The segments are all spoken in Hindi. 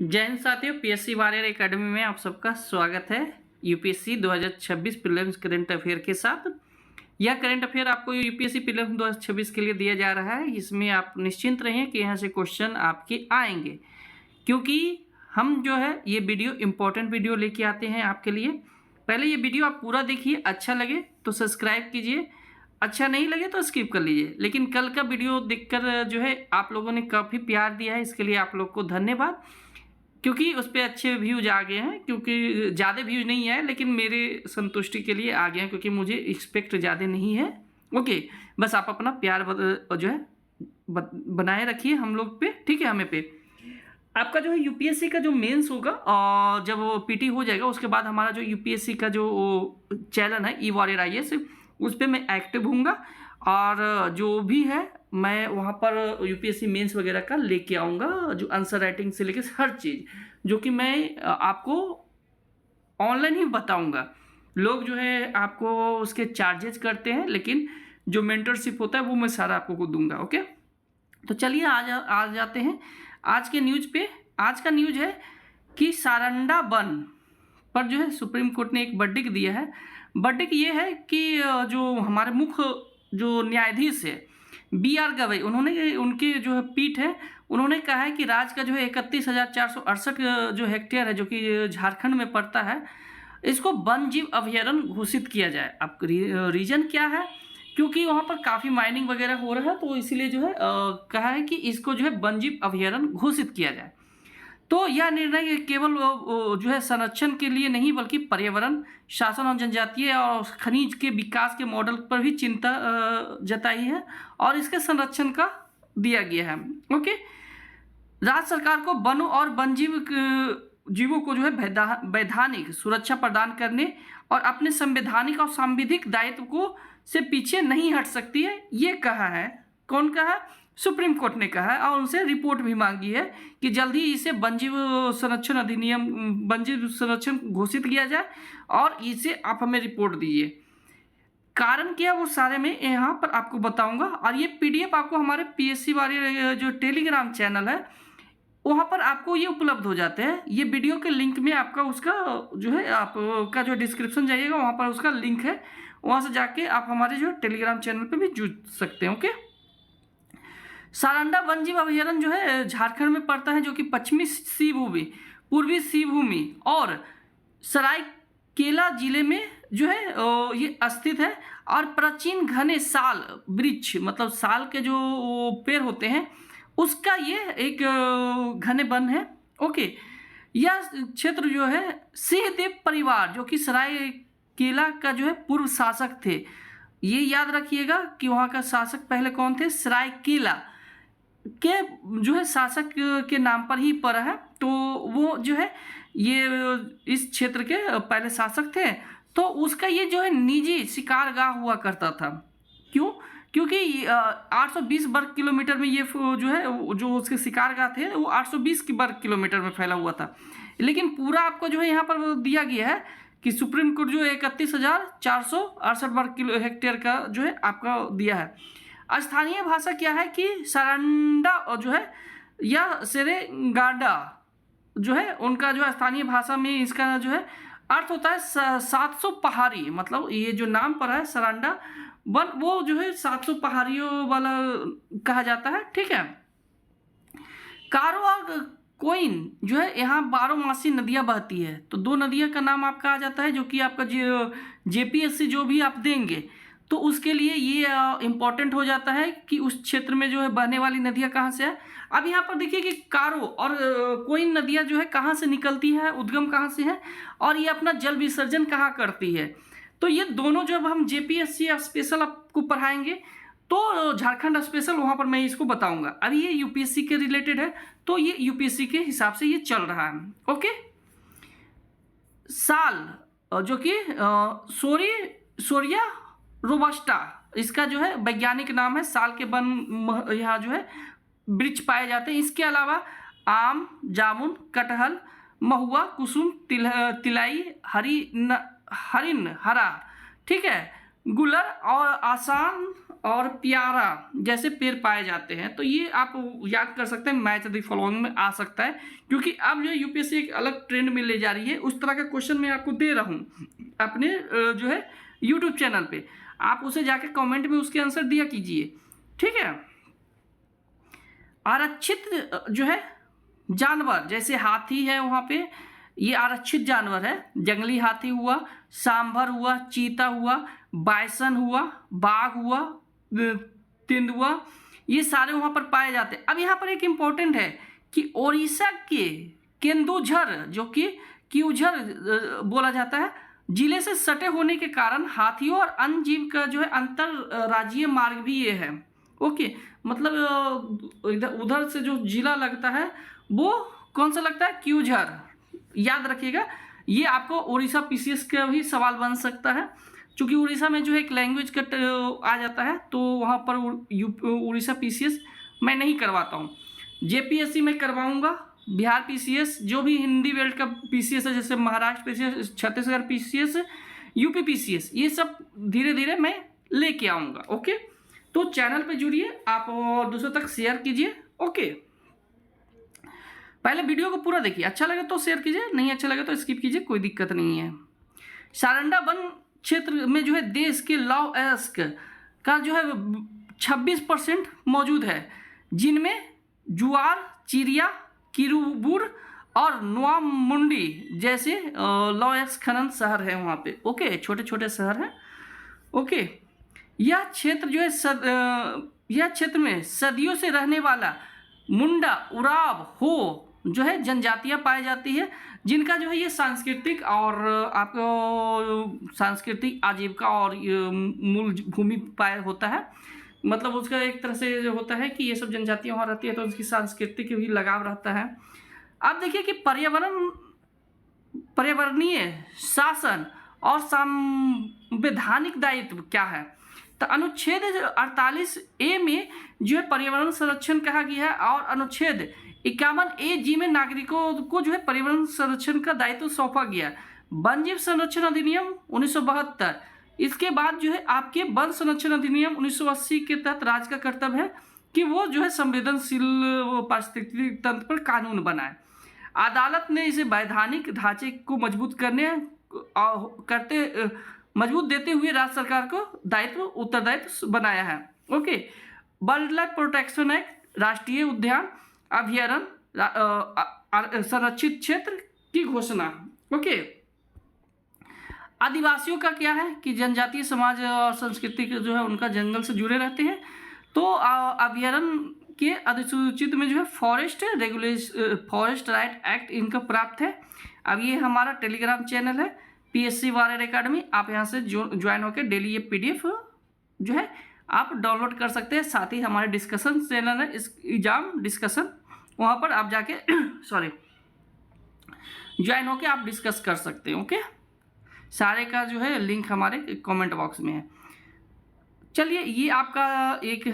जय हिंद साथियों, पीएससी वॉरियर एकेडमी में आप सबका स्वागत है। यूपीएससी 2026 प्रीलिम्स करंट अफेयर के साथ यह करंट अफेयर आपको यूपीएससी प्रीलिम्स 2026 के लिए दिया जा रहा है। इसमें आप निश्चिंत रहिए कि यहाँ से क्वेश्चन आपके आएंगे, क्योंकि हम जो है ये वीडियो इंपॉर्टेंट वीडियो लेके आते हैं आपके लिए। पहले ये वीडियो आप पूरा देखिए, अच्छा लगे तो सब्सक्राइब कीजिए, अच्छा नहीं लगे तो स्किप कर लीजिए। लेकिन कल का वीडियो देखकर जो है आप लोगों ने काफ़ी प्यार दिया है, इसके लिए आप लोग को धन्यवाद, क्योंकि उस पर अच्छे व्यूज आ गए हैं। क्योंकि ज़्यादा व्यूज नहीं आए, लेकिन मेरे संतुष्टि के लिए आ गए हैं, क्योंकि मुझे एक्सपेक्ट ज़्यादा नहीं है। ओके, बस आप अपना प्यार जो है बनाए रखिए हम लोग पे, ठीक है। हमें पे आपका जो है यूपीएससी का जो मेंस होगा और जब वो पीटी हो जाएगा उसके बाद हमारा जो यूपीएससी का जो चैनल है ई वॉरियर IAS, उस पर मैं एक्टिव हूँगा और जो भी है मैं वहाँ पर यूपीएससी मेंस वगैरह का लेके आऊँगा, जो आंसर राइटिंग से लेके हर चीज़ जो कि मैं आपको ऑनलाइन ही बताऊँगा। लोग जो है आपको उसके चार्जेस करते हैं, लेकिन जो मेंटरशिप होता है वो मैं सारा आपको दूंगा। ओके, तो चलिए आ जाते हैं आज के न्यूज़ पे। आज का न्यूज़ है कि सारंडा वन पर जो है सुप्रीम कोर्ट ने एक वर्डिक्ट दिया है। वर्डिक्ट ये है कि जो हमारे मुख्य जो न्यायाधीश है BR गवई, उन्होंने उनकी जो है पीठ है, उन्होंने कहा है कि राज्य का जो है 31,468 जो हेक्टेयर है, जो कि झारखंड में पड़ता है, इसको वन जीव अभयारण्य घोषित किया जाए। अब रीजन क्या है? क्योंकि वहाँ पर काफ़ी माइनिंग वगैरह हो रहा है, तो इसीलिए जो है कहा है कि इसको जो है वन जीव अभयारण्य घोषित किया जाए। तो यह निर्णय केवल जो है संरक्षण के लिए नहीं, बल्कि पर्यावरण, शासन और जनजातीय और खनिज के विकास के मॉडल पर भी चिंता जताई है और इसके संरक्षण का दिया गया है। ओके, राज्य सरकार को वनों और वन्यजीव जीवों को जो है वैधानिक सुरक्षा प्रदान करने और अपने संवैधानिक और सांविधिक दायित्व को से पीछे नहीं हट सकती है, ये कहा है। कौन कहा? सुप्रीम कोर्ट ने कहा है और उनसे रिपोर्ट भी मांगी है कि जल्द ही इसे वन्यजीव संरक्षण अधिनियम, वन्यजीव संरक्षण घोषित किया जाए और इसे आप हमें रिपोर्ट दीजिए। कारण क्या वो सारे में यहाँ पर आपको बताऊंगा, और ये PDF आपको हमारे PSC वाले जो टेलीग्राम चैनल है वहाँ पर आपको ये उपलब्ध हो जाते हैं। ये वीडियो के लिंक में आपका उसका जो है आपका जो डिस्क्रिप्शन जाइएगा, वहाँ पर उसका लिंक है, वहाँ से जाके आप हमारे जो टेलीग्राम चैनल पे भी जुड़ सकते हैं। ओके, सारंडा वन्यजीव अभयारण्य जो है झारखंड में पड़ता है, जो कि पश्चिमी सिंहभूमि, पूर्वी सिंहभूमि और सरायकेला जिले में जो है ये स्थित है। और प्राचीन घने साल वृक्ष, मतलब साल के जो पेड़ होते हैं उसका ये एक घने वन है। ओके, यह क्षेत्र जो है सिंहदेव परिवार, जो कि सरायकेला का जो है पूर्व शासक थे, ये याद रखिएगा कि वहाँ का शासक पहले कौन थे? सरायकेला के जो है शासक के नाम पर ही पड़ा है। तो वो जो है ये इस क्षेत्र के पहले शासक थे, तो उसका ये जो है निजी शिकारगाह हुआ करता था। क्यों? क्योंकि 820 वर्ग किलोमीटर में ये जो है जो उसके शिकारगाह थे वो 820 वर्ग किलोमीटर में फैला हुआ था। लेकिन पूरा आपको जो है यहाँ पर दिया गया है कि सुप्रीम कोर्ट जो 31,468 वर्ग हेक्टेयर का जो है आपका दिया है। स्थानीय भाषा क्या है कि सारंडा जो है या सेरेगाडा जो है उनका जो है स्थानीय भाषा में इसका जो है अर्थ होता है 700 पहाड़ी, मतलब ये जो नाम पर है सारंडा वन, वो जो है 700 पहाड़ियों वाला कहा जाता है, ठीक है। कारो और कोइन जो है यहाँ 12मासी नदियाँ बहती है। तो दो नदियों का नाम आपका आ जाता है, जो कि आपका JPSC जो भी आप देंगे तो उसके लिए ये इम्पोर्टेंट हो जाता है कि उस क्षेत्र में जो है बहने वाली नदियाँ कहाँ से है। अब यहाँ पर देखिए कि कारो और कोइन नदियाँ जो है कहाँ से निकलती है, उद्गम कहाँ से है और ये अपना जल विसर्जन कहाँ करती है। तो ये दोनों जब हम JPSC स्पेशल आपको पढ़ाएंगे तो झारखंड स्पेशल वहाँ पर मैं इसको बताऊंगा। अभी ये UPSC के रिलेटेड है, तो ये UPSC के हिसाब से ये चल रहा है। ओके, साल जो कि सोरिया रोबस्टा, इसका जो है वैज्ञानिक नाम है। साल के वन यहाँ जो है वृक्ष पाए जाते हैं। इसके अलावा आम, जामुन, कटहल, महुआ, कुसुम, तिलाई, हरिन, हरा, ठीक है, गुलर और और प्यारा जैसे पेड़ पाए जाते हैं। तो ये आप याद कर सकते हैं, मैच द फॉलोइंग में आ सकता है, क्योंकि अब जो यूपीएससी एक अलग ट्रेंड में ले जा रही है। उस तरह का क्वेश्चन मैं आपको दे रहा हूँ अपने जो है यूट्यूब चैनल पे, आप उसे जाके कमेंट में उसके आंसर दिया कीजिए, ठीक है। आरक्षित जो है जानवर जैसे हाथी है, वहाँ पे ये आरक्षित जानवर है। जंगली हाथी हुआ, सांभर हुआ, चीता हुआ, बाइसन हुआ, बाघ हुआ, तेंदुआ, ये सारे वहाँ पर पाए जाते हैं। अब यहाँ पर एक इम्पोर्टेंट है कि उड़ीसा के केंदुझर, जो कि क्यूझर बोला जाता है, जिले से सटे होने के कारण हाथियों और अन्य जीव का जो है अंतरराज्यीय मार्ग भी ये है। ओके, मतलब इधर उधर से जो जिला लगता है वो कौन सा लगता है, क्यूझर, याद रखिएगा। ये आपको उड़ीसा पीसीएस का भी सवाल बन सकता है, क्योंकि उड़ीसा में जो है एक लैंग्वेज कट आ जाता है, तो वहाँ पर उड़ीसा पीसीएस मैं नहीं करवाता हूँ। जेपीएससी में करवाऊँगा, बिहार पीसीएस, जो भी हिंदी बेल्ट का पीसीएस है, जैसे Maharashtra PCS, Chhattisgarh PCS, UP PCS, ये सब धीरे धीरे मैं लेके आऊँगा। ओके, तो चैनल पे जुड़िए, आप दूसरों तक शेयर कीजिए। ओके, पहले वीडियो को पूरा देखिए, अच्छा लगे तो शेयर कीजिए, नहीं अच्छा लगे तो स्किप कीजिए, कोई दिक्कत नहीं है। सारंडा वन क्षेत्र में जो है देश के लॉ एस्क का जो है 26% मौजूद है, जिनमें जुआर, चिरिया, किरूबुर और नोआमुंडी जैसे लॉ एस्क खनन शहर है वहाँ पे। ओके, छोटे छोटे शहर हैं। ओके, यह क्षेत्र जो है यह क्षेत्र में सदियों से रहने वाला मुंडा, उराव, हो जो है जनजातियां पाई जाती है, जिनका जो है ये सांस्कृतिक और आपको सांस्कृतिक आजीविका और मूल भूमि पाया होता है। मतलब उसका एक तरह से जो होता है कि ये सब जनजातियां वहाँ रहती है, तो उनकी सांस्कृतिक भी लगाव रहता है। अब देखिए कि पर्यावरणीय शासन और संवैधानिक दायित्व क्या है। तो अनुच्छेद 48A में जो है पर्यावरण संरक्षण कहा गया है, और अनुच्छेद 51A में नागरिकों को जो है पर्यावरण संरक्षण का दायित्व सौंपा गया। वन जीव संरक्षण अधिनियम 1972, इसके बाद जो है आपके वन संरक्षण अधिनियम 1980 के तहत राज्य का कर्तव्य है कि वो जो है संवेदनशील पारिस्थितिकी तंत्र पर कानून बनाए। अदालत ने इसे वैधानिक ढांचे को मजबूत देते हुए राज्य सरकार को उत्तरदायित्व बनाया है। Okay, wild life protection act, राष्ट्रीय उद्यान, अभयारण्य, संरक्षित क्षेत्र की घोषणा। ओके, आदिवासियों का क्या है कि जनजातीय समाज और संस्कृति जो है उनका जंगल से जुड़े रहते हैं, तो अभयारण्य के अधिसूचित में जो है फॉरेस्ट राइट एक्ट इनका प्राप्त है। अब ये हमारा टेलीग्राम चैनल है पीएससी वॉरियर एकेडमी, आप यहाँ से ज्वाइन होकर डेली ये पीडीएफ जो है आप डाउनलोड कर सकते हैं। साथ ही हमारे डिस्कशन चैनल है इस एग्जाम डिस्कशन, वहाँ पर आप जाके ज्वाइन होकर आप डिस्कस कर सकते हैं। ओके, सारे का जो है लिंक हमारे कमेंट बॉक्स में है। चलिए, ये आपका एक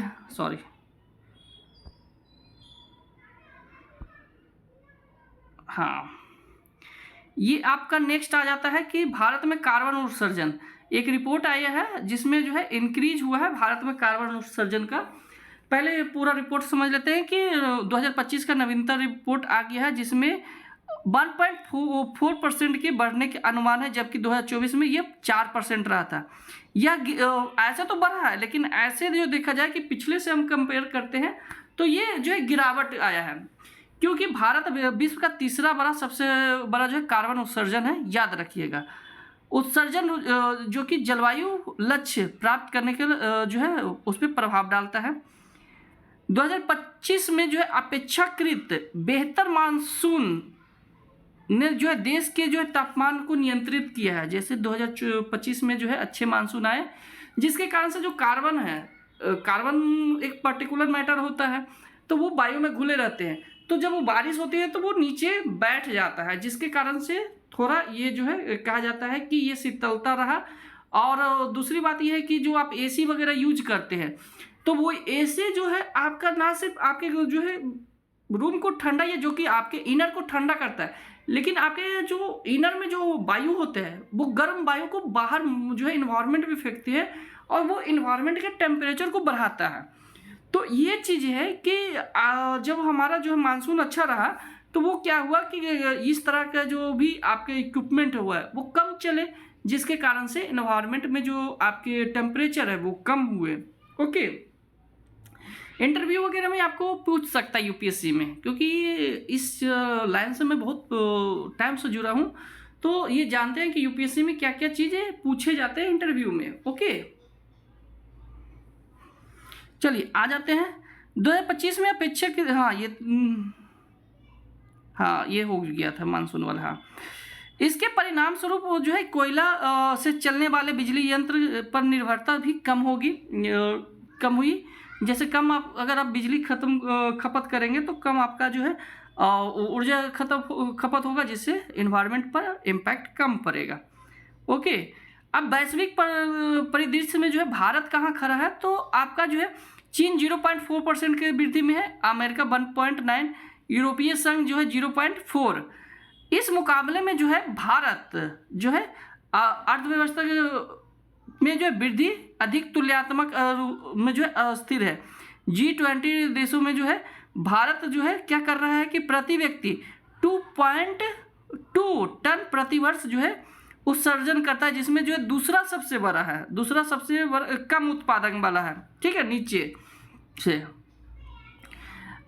ये आपका नेक्स्ट आ जाता है कि भारत में कार्बन उत्सर्जन। एक रिपोर्ट आई है जिसमें जो है इंक्रीज हुआ है भारत में कार्बन उत्सर्जन का। पहले पूरा रिपोर्ट समझ लेते हैं कि 2025 का नवीनतम रिपोर्ट आ गया है, जिसमें 1.4% के बढ़ने के अनुमान है, जबकि 2024 में ये 4% रहा था। यह ऐसा तो बढ़ा है, लेकिन ऐसे जो देखा जाए कि पिछले से हम कंपेयर करते हैं तो ये जो है गिरावट आया है, क्योंकि भारत विश्व का तीसरा सबसे बड़ा जो है कार्बन उत्सर्जन है, याद रखिएगा। उत्सर्जन जो कि जलवायु लक्ष्य प्राप्त करने के जो है उस पर प्रभाव डालता है। 2025 में जो है अपेक्षाकृत बेहतर मानसून ने जो है देश के जो है तापमान को नियंत्रित किया है। जैसे 2025 में जो है अच्छे मानसून आए, जिसके कारण से जो कार्बन है, कार्बन एक पर्टिकुलर मैटर होता है, तो वो वायु में घुले रहते हैं, तो जब वो बारिश होती है तो वो नीचे बैठ जाता है, जिसके कारण से थोड़ा ये जो है कहा जाता है कि ये शीतलता रहा। और दूसरी बात ये है कि जो आप एसी वगैरह यूज करते हैं, तो वो एसी जो है आपका ना सिर्फ आपके जो है रूम को ठंडा, या जो कि आपके इनर को ठंडा करता है, लेकिन आपके जो इनर में जो वायु होते हैं वो गर्म वायु को बाहर जो है इन्वायरमेंट में फेंकते हैं, और वो इन्वायरमेंट के टेम्परेचर को बढ़ाता है। तो ये चीज़ है कि जब हमारा जो है मानसून अच्छा रहा तो वो क्या हुआ कि इस तरह का जो भी आपके इक्विपमेंट हुआ है वो कम चले, जिसके कारण से इन्वायरमेंट में जो आपके टेम्परेचर है वो कम हुए। ओके, इंटरव्यू वगैरह में आपको पूछ सकता है यूपीएससी में, क्योंकि इस लाइन से मैं बहुत टाइम से जुड़ा हूँ, तो ये जानते हैं कि यूपीएससी में क्या क्या चीज़ें पूछे जाते हैं इंटरव्यू में। ओके, चलिए आ जाते हैं 2025 में अपेक्षित। हाँ ये हो गया था मानसून वाला। हाँ, इसके परिणाम स्वरूप वो जो है कोयला से चलने वाले बिजली यंत्र पर निर्भरता भी कम होगी, कम हुई। जैसे कम आप अगर आप बिजली खपत करेंगे तो कम आपका जो है ऊर्जा खपत होगा, जिससे इन्वायरमेंट पर इम्पैक्ट कम पड़ेगा। ओके, अब वैश्विक परिदृश्य में जो है भारत कहाँ खड़ा है, तो आपका जो है चीन 0.4% की वृद्धि में है, अमेरिका 1.9, यूरोपीय संघ जो है 0.4। इस मुकाबले में जो है भारत जो है अर्थव्यवस्था में जो है वृद्धि अधिक तुलनात्मक में जो है अस्थिर है। G20 देशों में जो है भारत जो है क्या कर रहा है कि प्रति व्यक्ति 2.2 टन प्रति वर्ष जो है उत्सर्जन करता है, जिसमें जो है दूसरा सबसे कम उत्पादन वाला है। ठीक है, नीचे से।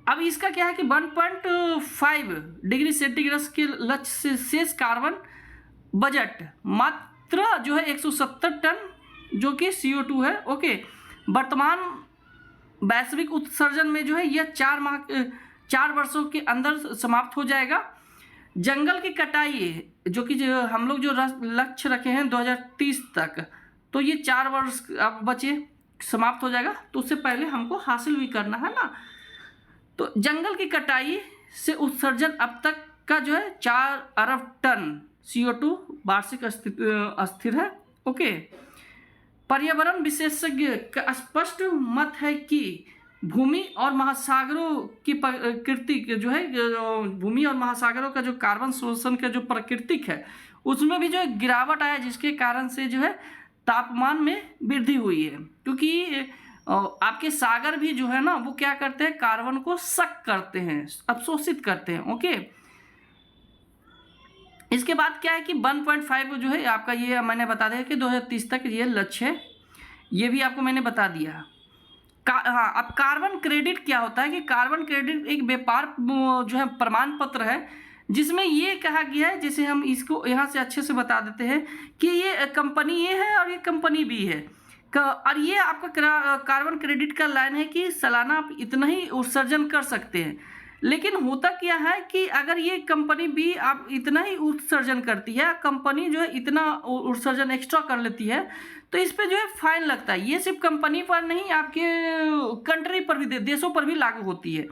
अब इसका क्या है कि 1.5 डिग्री सेंटीग्रेड के लक्ष्य से शेष कार्बन बजट मात्र जो है 170 टन जो कि CO2 है। ओके, वर्तमान वैश्विक उत्सर्जन में जो है यह 4 वर्षों के अंदर समाप्त हो जाएगा। जंगल की कटाई जो कि हम लोग जो लक्ष्य रखे हैं 2030 तक, तो ये 4 वर्ष अब बचे समाप्त हो जाएगा, तो उससे पहले हमको हासिल भी करना है ना। तो जंगल की कटाई से उत्सर्जन अब तक का जो है 4 अरब टन CO2 वार्षिक अस्थिर है। ओके, पर्यावरण विशेषज्ञ का स्पष्ट मत है कि भूमि और महासागरों की प्रकृति जो है, भूमि और महासागरों का जो कार्बन शोषण का जो प्राकृतिक है उसमें भी जो है गिरावट आया, जिसके कारण से जो है तापमान में वृद्धि हुई है। क्योंकि आपके सागर भी जो है ना वो क्या करते हैं, कार्बन को सक करते हैं, अवशोषित करते हैं। ओके, इसके बाद क्या है कि 1.5 जो है आपका, ये मैंने बता दिया कि 2030 तक ये लक्ष्य है, ये भी आपको मैंने बता दिया। हाँ, अब कार्बन क्रेडिट क्या होता है कि कार्बन क्रेडिट एक व्यापार जो है प्रमाण पत्र है, जिसमें ये कहा गया है, जैसे हम इसको यहाँ से अच्छे से बता देते हैं कि ये कंपनी ये है और ये कंपनी भी है, और ये आपका कार्बन क्रेडिट का लाइन है कि सालाना आप इतना ही उत्सर्जन कर सकते हैं। लेकिन होता क्या है कि अगर ये कंपनी भी आप इतना ही उत्सर्जन करती है, कंपनी जो है इतना उत्सर्जन एक्स्ट्रा कर लेती है, तो इस पे जो है फाइन लगता है। ये सिर्फ कंपनी पर नहीं, आपके कंट्री पर भी, देशों पर भी लागू होती है।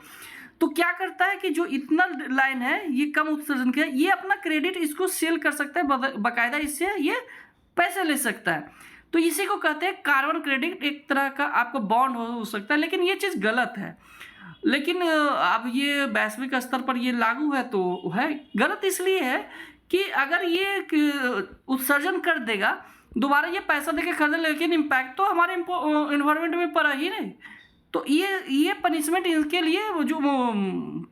तो क्या करता है कि जो इतना लाइन है ये कम उत्सर्जन किया, ये अपना क्रेडिट इसको सेल कर सकता है, बाकायदा इससे ये पैसे ले सकता है। तो इसी को कहते हैं कार्बन क्रेडिट, एक तरह का आपको बॉन्ड हो सकता है। लेकिन ये चीज़ गलत है, लेकिन अब ये वैश्विक स्तर पर ये लागू है तो है गलत। इसलिए है कि अगर ये उत्सर्जन कर देगा, दोबारा ये पैसा देके खरीदे, लेकिन इम्पैक्ट तो हमारे इन्वायरमेंट में पड़ा ही नहीं। तो ये पनिशमेंट इनके लिए वो जो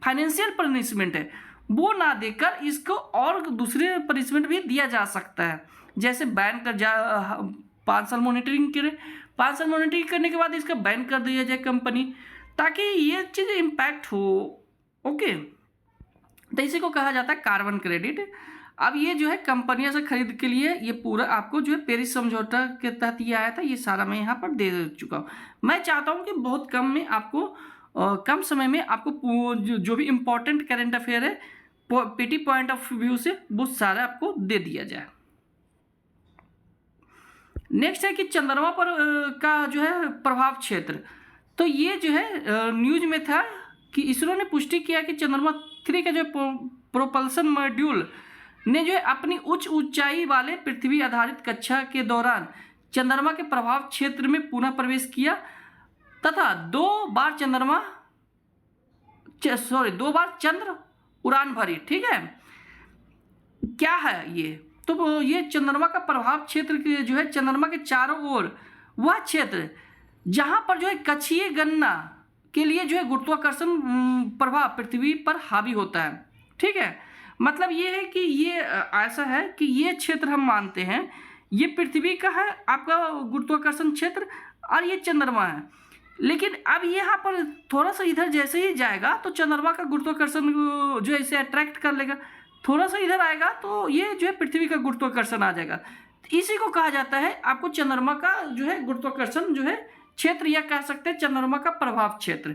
फाइनेंशियल पनिशमेंट है वो ना देकर इसको और दूसरे पनिशमेंट भी दिया जा सकता है। जैसे बैन कर 5 साल मॉनिटरिंग करे, 5 साल मॉनिटरिंग करने के बाद इसका बैन कर दिया जाए कंपनी, ताकि ये चीज़ इम्पैक्ट हो। ओके, तो इसी को कहा जाता है कार्बन क्रेडिट। अब ये जो है कंपनियों से खरीद के लिए ये पूरा आपको जो है पेरिस समझौता के तहत ये आया था, ये सारा मैं यहाँ पर दे चुका हूँ। मैं चाहता हूँ कि बहुत कम में आपको कम समय में आपको जो भी इम्पोर्टेंट करंट अफेयर है पीटी पॉइंट ऑफ व्यू से वो सारा आपको दे दिया जाए। नेक्स्ट है कि चंद्रमा पर का जो है प्रभाव क्षेत्र। तो ये जो है न्यूज में था कि इसरो ने पुष्टि किया कि चंद्रमा 3 का जो प्रोपल्सन मॉड्यूल ने जो है अपनी उच्च ऊंचाई वाले पृथ्वी आधारित कक्षा के दौरान चंद्रमा के प्रभाव क्षेत्र में पुनः प्रवेश किया तथा 2 बार चंद्र उड़ान भरी। ठीक है, क्या है ये, तो ये चंद्रमा का प्रभाव क्षेत्र के जो है चंद्रमा के चारों ओर वह क्षेत्र जहां पर जो है कक्षीय गणना के लिए जो है गुरुत्वाकर्षण प्रभाव पृथ्वी पर हावी होता है। ठीक है, मतलब ये है कि ये ऐसा है कि ये क्षेत्र हम मानते हैं ये पृथ्वी का है आपका गुरुत्वाकर्षण क्षेत्र और ये चंद्रमा है। लेकिन अब यहाँ पर थोड़ा सा इधर जैसे ही जाएगा तो चंद्रमा का गुरुत्वाकर्षण जो है इसे अट्रैक्ट कर लेगा, थोड़ा सा इधर आएगा तो ये जो है पृथ्वी का गुरुत्वाकर्षण आ जाएगा। इसी को कहा जाता है आपको चंद्रमा का जो है गुरुत्वाकर्षण जो है क्षेत्र, या कह सकते हैं चंद्रमा का प्रभाव क्षेत्र।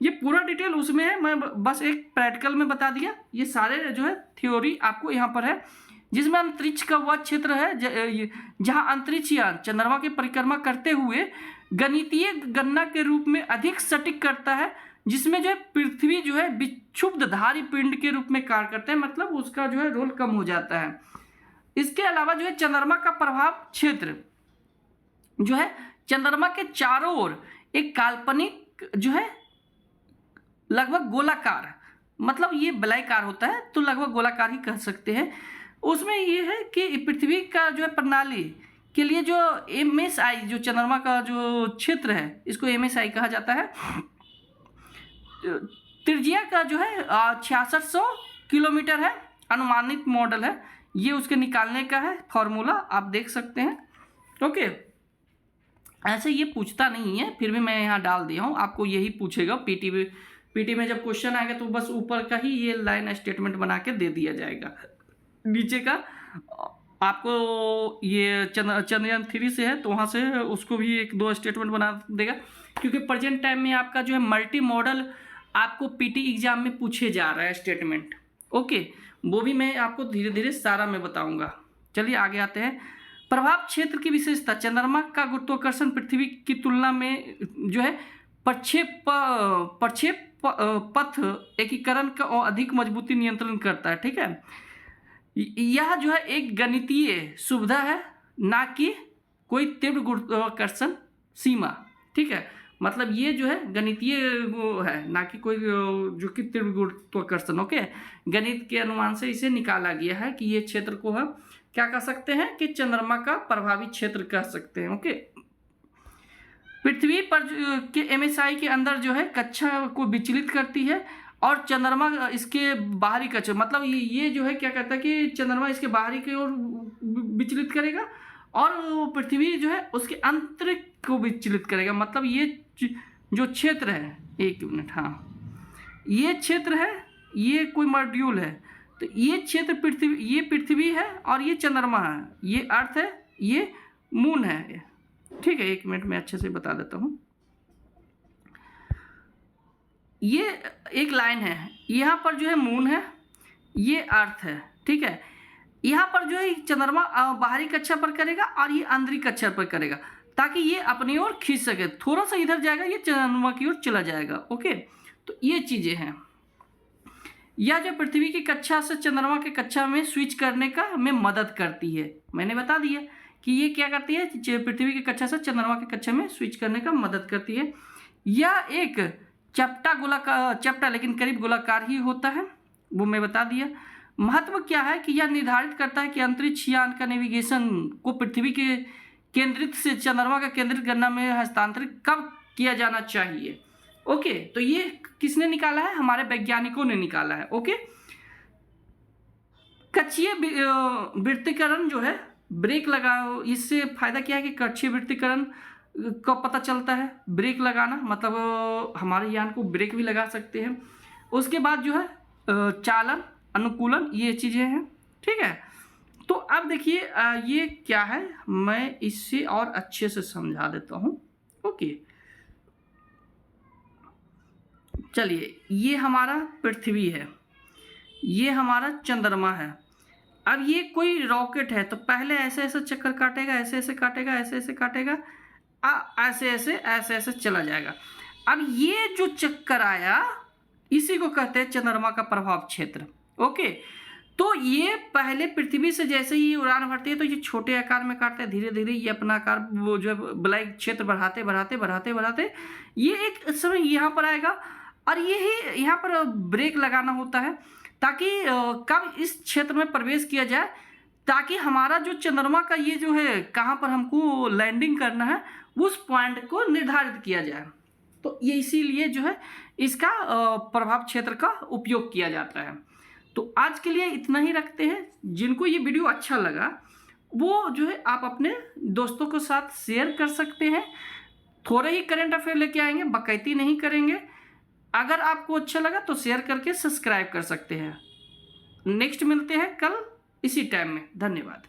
ये पूरा डिटेल उसमें है, मैं बस एक प्रैक्टिकल में बता दिया। ये सारे जो है थ्योरी आपको यहाँ पर है, जिसमें अंतरिक्ष का वह क्षेत्र है जहाँ अंतरिक्ष यान चंद्रमा की परिक्रमा करते हुए गणितीय गणना के रूप में अधिक सटीक करता है, जिसमें जो है पृथ्वी जो है विक्षुब्धधारी पिंड के रूप में कार्य करते हैं, मतलब उसका जो है रोल कम हो जाता है। इसके अलावा जो है चंद्रमा का प्रभाव क्षेत्र जो है चंद्रमा के चारों ओर एक काल्पनिक जो है लगभग गोलाकार, मतलब ये वलयाकार होता है तो लगभग गोलाकार ही कह सकते हैं। उसमें ये है कि पृथ्वी का जो है प्रणाली के लिए जो MSI जो चंद्रमा का जो क्षेत्र है इसको MSI कहा जाता है। त्रिज्या का जो है 6600 किलोमीटर है, अनुमानित मॉडल है, ये उसके निकालने का है फॉर्मूला, आप देख सकते हैं। ओके, ऐसे ये पूछता नहीं है, फिर भी मैं यहाँ डाल दिया हूँ, आपको यही पूछेगा पीटी में जब क्वेश्चन आएगा तो बस ऊपर का ही ये लाइन स्टेटमेंट बना के दे दिया जाएगा। नीचे का आपको ये चंद्रयान 3 से है तो वहाँ से उसको भी 1-2 स्टेटमेंट बना देगा, क्योंकि प्रेजेंट टाइम में आपका जो है मल्टी मॉडल आपको पीटी एग्जाम में पूछे जा रहा है स्टेटमेंट। ओके, वो भी मैं आपको धीरे धीरे सारा मैं बताऊंगा। चलिए आगे आते हैं। प्रभाव क्षेत्र की विशेषता, चंद्रमा का गुरुत्वाकर्षण पृथ्वी की तुलना में जो है प्रक्षेप पथ एकीकरण का और अधिक मजबूती नियंत्रण करता है। ठीक है, यह जो है एक गणितीय सुविधा है, ना कि कोई तीव्र गुरुत्वाकर्षण सीमा। ठीक है, मतलब ये जो है गणितीय है, ना कि कोई जो कि तीव्र गुरुत्वाकर्षण। ओके, गणित के अनुमान से इसे निकाला गया है कि ये क्षेत्र को हम क्या कह सकते हैं कि चंद्रमा का प्रभावी क्षेत्र कह सकते हैं। ओके, पृथ्वी पर के MSI के अंदर जो है कक्षा को विचलित करती है और चंद्रमा इसके बाहरी कक्षा, मतलब ये जो है क्या कहता है कि चंद्रमा इसके बाहरी की ओर विचलित करेगा और पृथ्वी जो है उसके आंतरिक को विचलित करेगा। मतलब ये जो क्षेत्र है, एक मिनट, हाँ, ये क्षेत्र है, ये कोई मॉड्यूल है, तो ये क्षेत्र पृथ्वी है और ये चंद्रमा है, ये अर्थ है, ये मून है। ठीक है, एक मिनट में अच्छे से बता देता हूँ। ये एक लाइन है, यहाँ पर जो है मून है, ये अर्थ है। ठीक है, यहाँ पर जो है चंद्रमा बाहरी कक्षा पर करेगा और ये आंतरिक कक्षा पर करेगा, ताकि ये अपनी ओर खींच सके। थोड़ा सा इधर जाएगा ये चंद्रमा की ओर चला जाएगा। ओके, तो ये चीज़ें हैं। यह जो पृथ्वी की कक्षा से चंद्रमा की कक्षा में स्विच करने का में मदद करती है। मैंने बता दिया कि ये क्या करती है, पृथ्वी की कक्षा से चंद्रमा की कक्षा में स्विच करने का मदद करती है। यह एक चपटा लेकिन करीब गोलाकार ही होता है, वो मैं बता दिया। महत्व क्या है कि यह निर्धारित करता है कि अंतरिक्ष यान का नेविगेशन को पृथ्वी के केंद्रित से चंद्रमा का केंद्रित गणना में हस्तांतरित कब किया जाना चाहिए। ओके, तो ये किसने निकाला है, हमारे वैज्ञानिकों ने निकाला है। ओके, कक्षीय वृत्तीकरण जो है ब्रेक लगा, इससे फायदा क्या है कि कक्षीय वृत्तीकरण का पता चलता है, ब्रेक लगाना, मतलब हमारे यान को ब्रेक भी लगा सकते हैं। उसके बाद जो है चालन, अनुकूलन, ये चीज़ें हैं। ठीक है, तो अब देखिए ये क्या है, मैं इससे और अच्छे से समझा देता हूँ। ओके, चलिए, ये हमारा पृथ्वी है, ये हमारा चंद्रमा है। अब ये कोई रॉकेट है तो पहले ऐसे ऐसे चक्कर काटेगा, ऐसे ऐसे काटेगा, ऐसे ऐसे काटेगा, ऐसे ऐसे ऐसे ऐसे चला जाएगा। अब ये जो चक्कर आया इसी को कहते हैं चंद्रमा का प्रभाव क्षेत्र। ओके, तो ये पहले पृथ्वी से जैसे ही उड़ान भरती है तो ये छोटे आकार में काटते हैं, धीरे धीरे ये अपना आकार वो जो वलय क्षेत्र बढ़ाते बढ़ाते बढ़ाते बढ़ाते ये एक समय यहाँ पर आएगा और यही यहाँ पर ब्रेक लगाना होता है, ताकि कब इस क्षेत्र में प्रवेश किया जाए, ताकि हमारा जो चंद्रमा का ये जो है कहाँ पर हमको लैंडिंग करना है उस पॉइंट को निर्धारित किया जाए। तो ये इसीलिए जो है इसका प्रभाव क्षेत्र का उपयोग किया जाता है। तो आज के लिए इतना ही रखते हैं। जिनको ये वीडियो अच्छा लगा वो जो है आप अपने दोस्तों के साथ शेयर कर सकते हैं। थोड़े ही करंट अफेयर लेके आएंगे, बकैती नहीं करेंगे। अगर आपको अच्छा लगा तो शेयर करके सब्सक्राइब कर सकते हैं। नेक्स्ट मिलते हैं कल इसी टाइम में। धन्यवाद।